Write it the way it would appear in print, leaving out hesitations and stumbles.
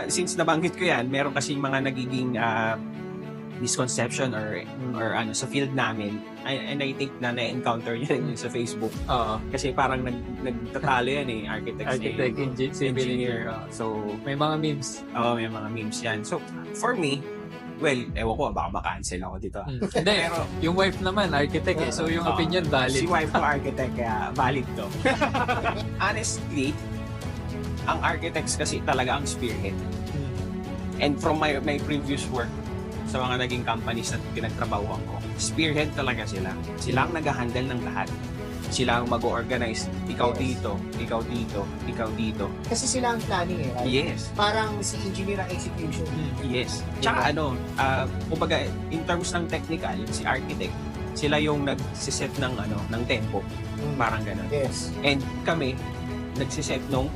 Since nabanggit ko yan, meron kasing mga nagiging misconception or ano sa field namin, and I think na na-encounter niya rin yun sa Facebook. Kasi parang nagtatalo yan architect, civil engineer. So May mga memes. may mga memes yan. So for me, well, ewan ko, baka makancel ako dito. Hindi, Pero yung wife naman, architect so yung opinion valid. si wife ko architect, kaya valid to. Honestly, ang architects kasi talaga ang spearhead. And from my previous work, sa mga naging companies na pinagtrabahuan ko, spearhead talaga sila. Sila ang nag-handle ng lahat. Sila ang mag-organize. Ikaw dito, ikaw dito, ikaw dito. Kasi sila ang planning right? Yes. Parang si engineer ang execution. Yes. Tsaka kumbaga, in terms ng technical, si architect, sila yung nagsiset ng ng tempo. Parang ganun. Yes. And kami, nagsiset nung